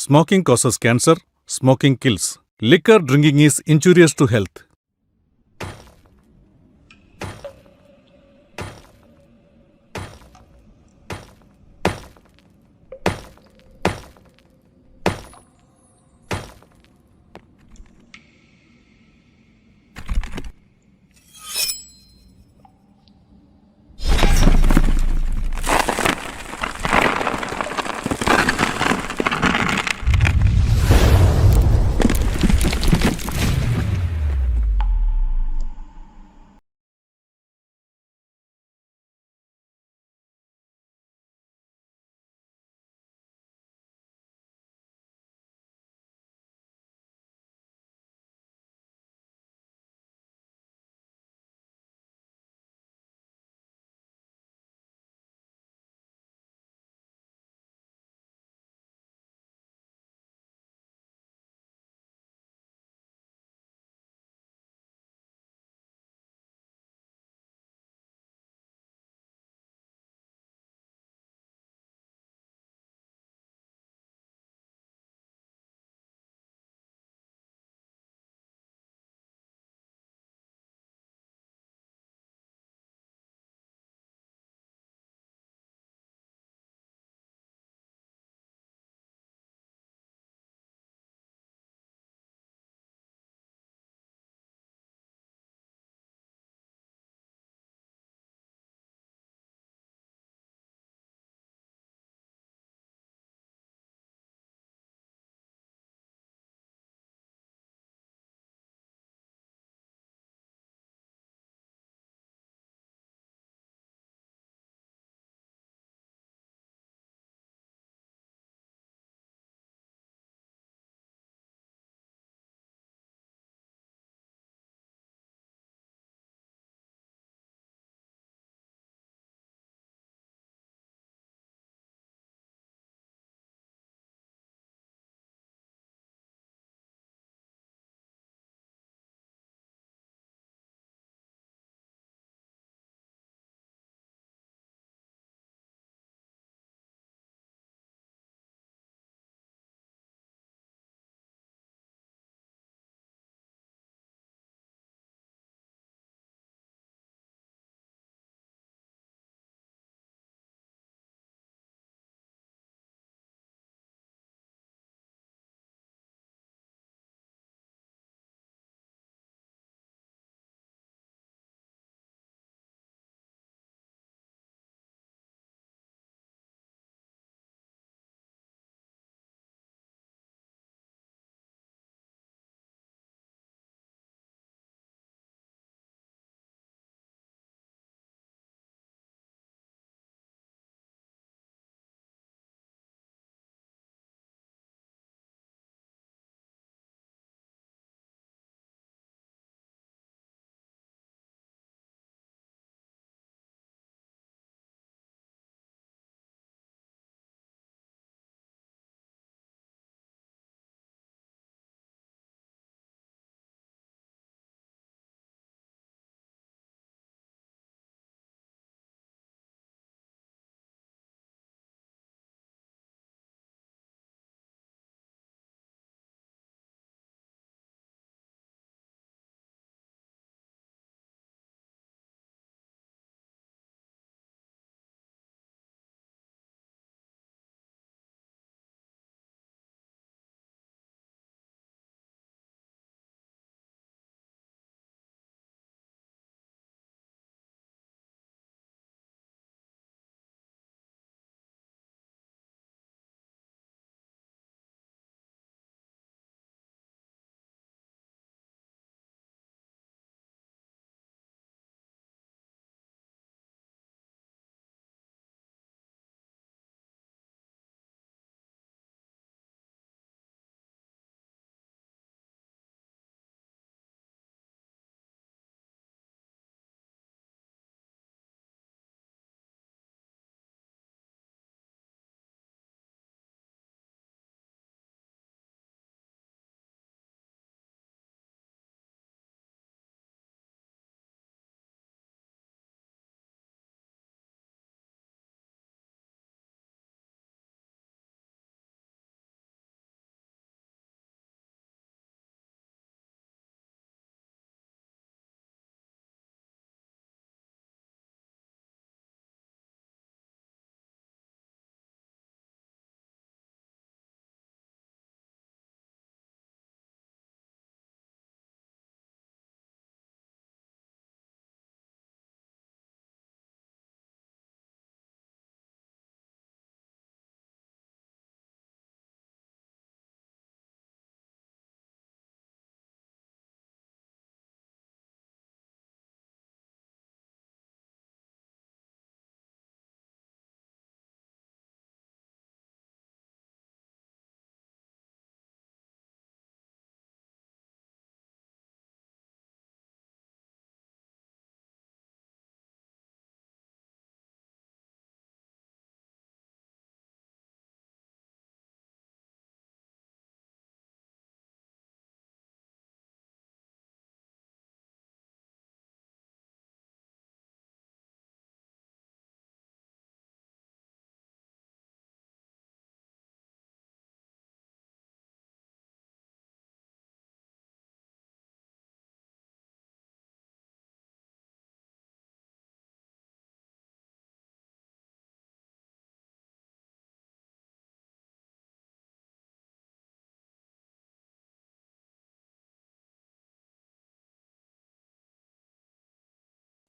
Smoking causes cancer. Smoking kills. Liquor drinking is injurious to health.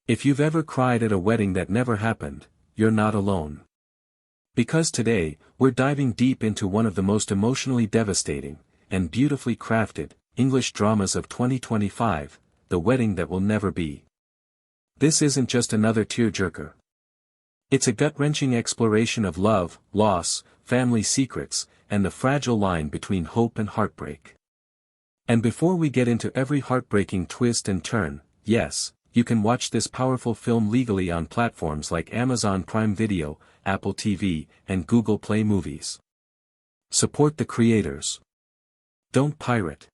If you've ever cried at a wedding that never happened, you're not alone. Because today, we're diving deep into one of the most emotionally devastating, and beautifully crafted, English dramas of 2025, The Wedding That Will Never Be. This isn't just another tearjerker. It's a gut-wrenching exploration of love, loss, family secrets, and the fragile line between hope and heartbreak. And before we get into every heartbreaking twist and turn, yes, you can watch this powerful film legally on platforms like Amazon Prime Video, Apple TV, and Google Play Movies. Support the creators. Don't pirate.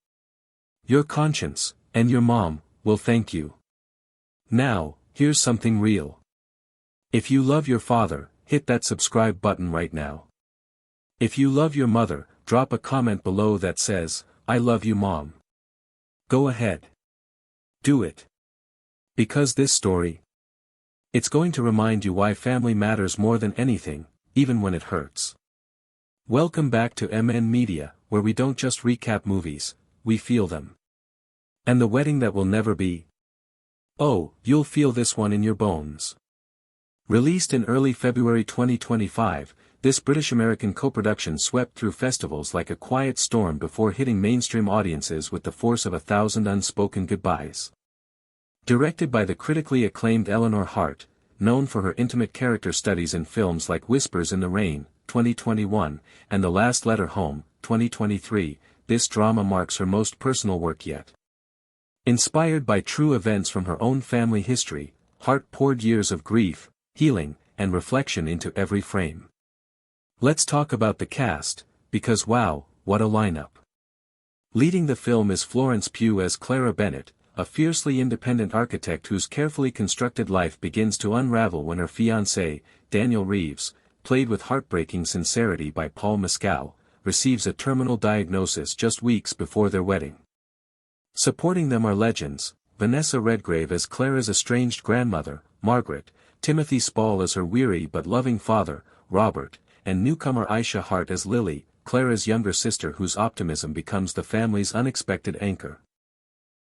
Your conscience, and your mom, will thank you. Now, here's something real. If you love your father, hit that subscribe button right now. If you love your mother, drop a comment below that says, "I love you, Mom." Go ahead. Do it. Because this story, it's going to remind you why family matters more than anything, even when it hurts. Welcome back to MN Media, where we don't just recap movies, we feel them. And The Wedding That Will Never Be? Oh, you'll feel this one in your bones. Released in early February 2025, this British-American co-production swept through festivals like a quiet storm before hitting mainstream audiences with the force of 1,000 unspoken goodbyes. Directed by the critically acclaimed Eleanor Hart, known for her intimate character studies in films like Whispers in the Rain, 2021, and The Last Letter Home, 2023, this drama marks her most personal work yet. Inspired by true events from her own family history, Hart poured years of grief, healing, and reflection into every frame. Let's talk about the cast, because wow, what a lineup. Leading the film is Florence Pugh as Clara Bennett, a fiercely independent architect whose carefully constructed life begins to unravel when her fiancé, Daniel Reeves, played with heartbreaking sincerity by Paul Mescal, receives a terminal diagnosis just weeks before their wedding. Supporting them are legends, Vanessa Redgrave as Clara's estranged grandmother, Margaret, Timothy Spall as her weary but loving father, Robert, and newcomer Aisha Hart as Lily, Clara's younger sister whose optimism becomes the family's unexpected anchor.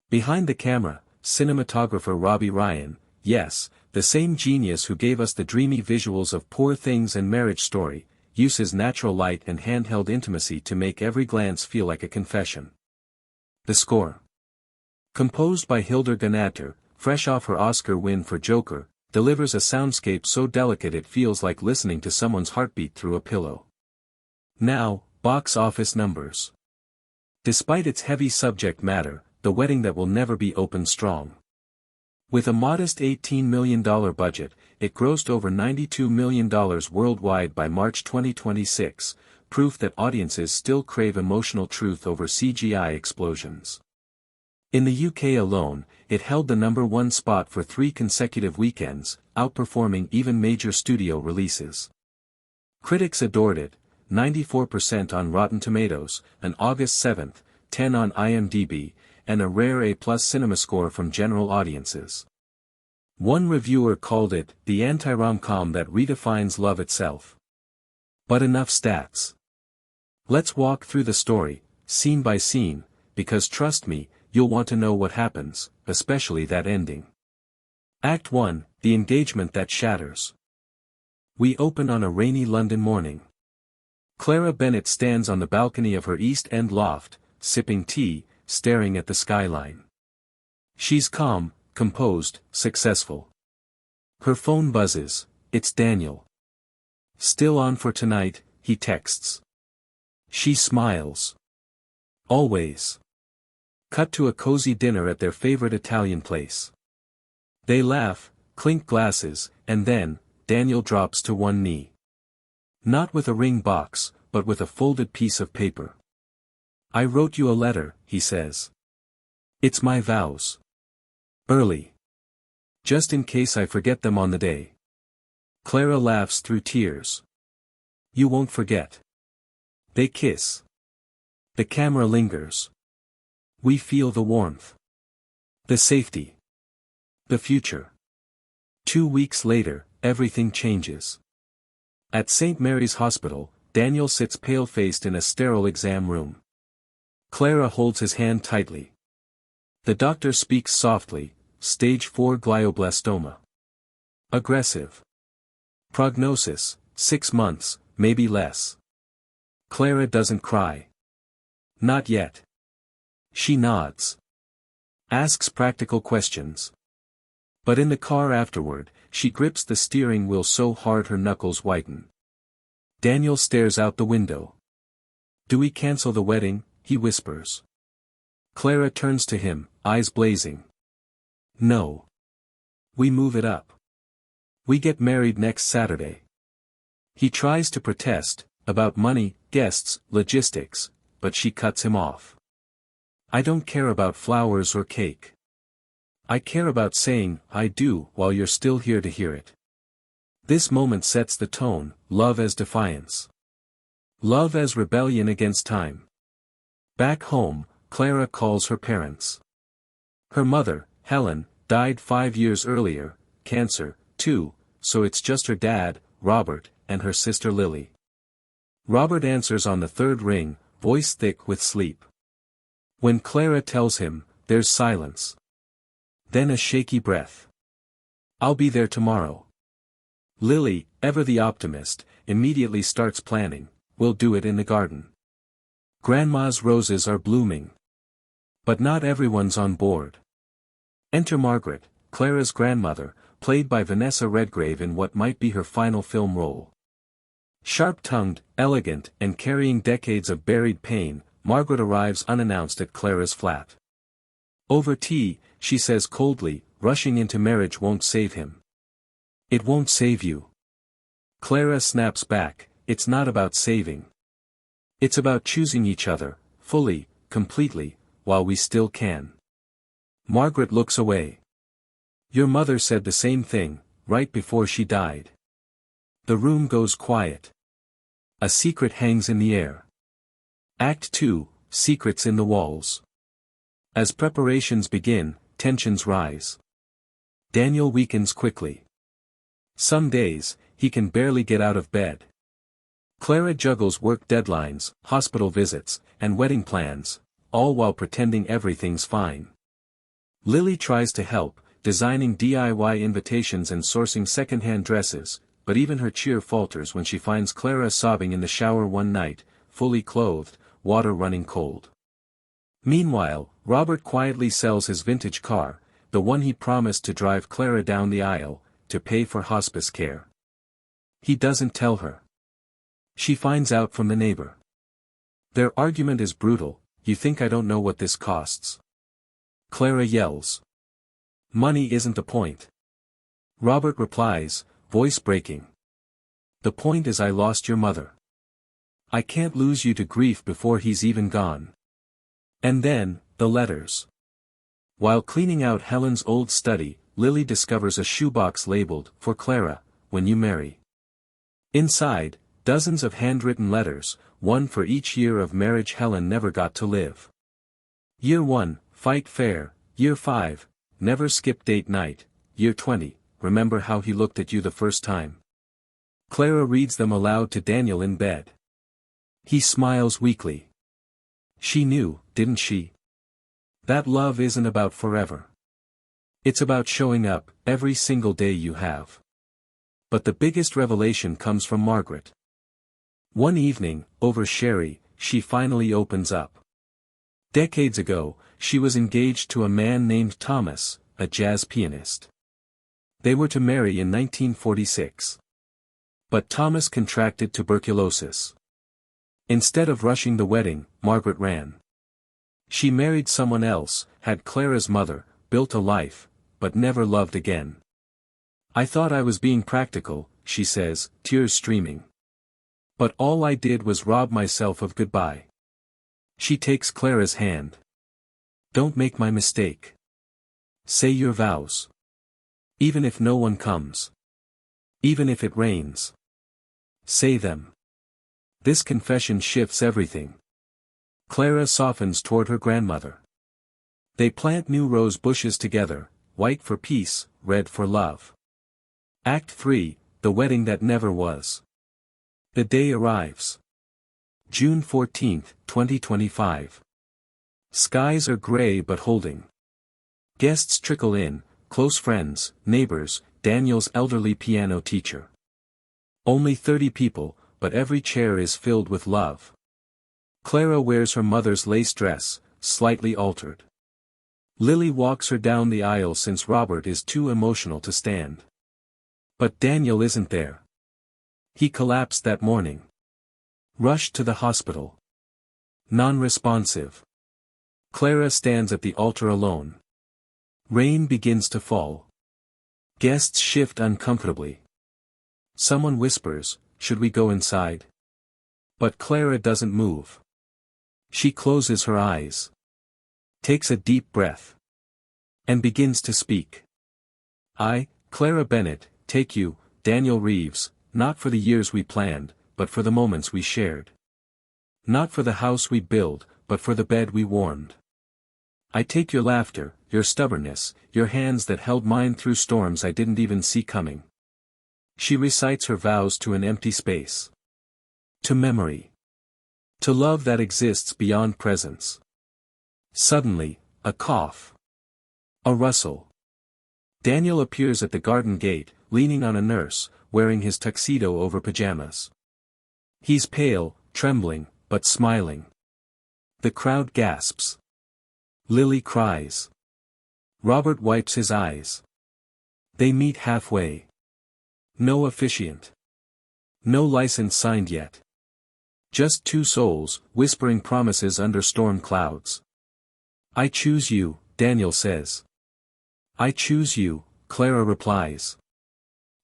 Behind the camera, cinematographer Robbie Ryan, yes, the same genius who gave us the dreamy visuals of Poor Things and Marriage Story, uses natural light and handheld intimacy to make every glance feel like a confession. The score. Composed by Hildur Guðnadóttir, fresh off her Oscar win for Joker, delivers a soundscape so delicate it feels like listening to someone's heartbeat through a pillow. Now, box office numbers. Despite its heavy subject matter, The Wedding That Will Never Be opened strong. With a modest $18 million budget, it grossed over $92 million worldwide by March 2026, proof that audiences still crave emotional truth over CGI explosions. In the UK alone, it held the #1 spot for 3 consecutive weekends, outperforming even major studio releases. Critics adored it, 94% on Rotten Tomatoes, an August 7, 10 on IMDb, and a rare A+ CinemaScore from general audiences. One reviewer called it the anti-rom-com that redefines love itself. But enough stats. Let's walk through the story, scene by scene, because trust me, you'll want to know what happens, especially that ending. Act 1, The Engagement That Shatters. We open on a rainy London morning. Clara Bennett stands on the balcony of her East End loft, sipping tea, staring at the skyline. She's calm, composed, successful. Her phone buzzes, it's Daniel. "Still on for tonight," he texts. She smiles. "Always." Cut to a cozy dinner at their favorite Italian place. They laugh, clink glasses, and then, Daniel drops to one knee. Not with a ring box, but with a folded piece of paper. "I wrote you a letter," he says. "It's my vows. Early. Just in case I forget them on the day." Clara laughs through tears. "You won't forget." They kiss. The camera lingers. We feel the warmth. The safety. The future. 2 weeks later, everything changes. At St. Mary's Hospital, Daniel sits pale-faced in a sterile exam room. Clara holds his hand tightly. The doctor speaks softly, stage 4 glioblastoma. Aggressive. Prognosis, 6 months, maybe less. Clara doesn't cry. Not yet. She nods. Asks practical questions. But in the car afterward, she grips the steering wheel so hard her knuckles whiten. Daniel stares out the window. "Do we cancel the wedding?" he whispers. Clara turns to him, eyes blazing. "No. We move it up. We get married next Saturday." He tries to protest, about money, guests, logistics, but she cuts him off. "I don't care about flowers or cake. I care about saying, 'I do,' while you're still here to hear it." This moment sets the tone, love as defiance. Love as rebellion against time. Back home, Clara calls her parents. Her mother, Helen, died 5 years earlier, cancer, too, so it's just her dad, Robert, and her sister Lily. Robert answers on the third ring, voice thick with sleep. When Clara tells him, there's silence. Then a shaky breath. "I'll be there tomorrow." Lily, ever the optimist, immediately starts planning. "We'll do it in the garden. Grandma's roses are blooming." But not everyone's on board. Enter Margaret, Clara's grandmother, played by Vanessa Redgrave in what might be her final film role. Sharp-tongued, elegant, and carrying decades of buried pain, Margaret arrives unannounced at Clara's flat. Over tea, she says coldly, rushing into marriage won't save him. "It won't save you." Clara snaps back, "It's not about saving. It's about choosing each other, fully, completely, while we still can." Margaret looks away. "Your mother said the same thing, right before she died." The room goes quiet. A secret hangs in the air. Act 2, Secrets in the Walls. As preparations begin, tensions rise. Daniel weakens quickly. Some days, he can barely get out of bed. Clara juggles work deadlines, hospital visits, and wedding plans, all while pretending everything's fine. Lily tries to help, designing DIY invitations and sourcing second-hand dresses, but even her cheer falters when she finds Clara sobbing in the shower one night, fully clothed, water running cold. Meanwhile, Robert quietly sells his vintage car, the one he promised to drive Clara down the aisle, to pay for hospice care. He doesn't tell her. She finds out from the neighbor. Their argument is brutal. "You think I don't know what this costs?" Clara yells. "Money isn't the point." Robert replies, voice breaking. "The point is I lost your mother. I can't lose you to grief before he's even gone." And then, the letters. While cleaning out Helen's old study, Lily discovers a shoebox labeled, "For Clara, when you marry." Inside, dozens of handwritten letters, one for each year of marriage Helen never got to live. Year 1, fight fair. Year 5, never skip date night. Year 20, remember how he looked at you the first time. Clara reads them aloud to Daniel in bed. He smiles weakly. She knew, didn't she? That love isn't about forever. It's about showing up, every single day you have. But the biggest revelation comes from Margaret. One evening, over sherry, she finally opens up. Decades ago, she was engaged to a man named Thomas, a jazz pianist. They were to marry in 1946. But Thomas contracted tuberculosis. Instead of rushing the wedding, Margaret ran. She married someone else, had Clara's mother, built a life, but never loved again. "I thought I was being practical," she says, tears streaming. "But all I did was rob myself of goodbye." She takes Clara's hand. "Don't make my mistake. Say your vows. Even if no one comes. Even if it rains. Say them." This confession shifts everything. Clara softens toward her grandmother. They plant new rose bushes together, white for peace, red for love. Act 3, The Wedding That Never Was. The day arrives. June 14, 2025. Skies are gray but holding. Guests trickle in, close friends, neighbors, Daniel's elderly piano teacher. Only 30 people, but every chair is filled with love. Clara wears her mother's lace dress, slightly altered. Lily walks her down the aisle since Robert is too emotional to stand. But Daniel isn't there. He collapsed that morning. Rushed to the hospital. Non-responsive. Clara stands at the altar alone. Rain begins to fall. Guests shift uncomfortably. Someone whispers, "Should we go inside?" But Clara doesn't move. She closes her eyes. Takes a deep breath. And begins to speak. "I, Clara Bennett, take you, Daniel Reeves, not for the years we planned, but for the moments we shared. Not for the house we built, but for the bed we warmed. I take your laughter, your stubbornness, your hands that held mine through storms I didn't even see coming." She recites her vows to an empty space. To memory. To love that exists beyond presence. Suddenly, a cough. A rustle. Daniel appears at the garden gate, leaning on a nurse, wearing his tuxedo over pajamas. He's pale, trembling, but smiling. The crowd gasps. Lily cries. Robert wipes his eyes. They meet halfway. No officiant. No license signed yet. Just two souls, whispering promises under storm clouds. "I choose you," Daniel says. "I choose you," Clara replies.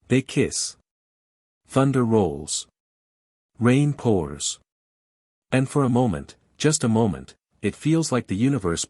They kiss. Thunder rolls. Rain pours. And for a moment, just a moment, it feels like the universe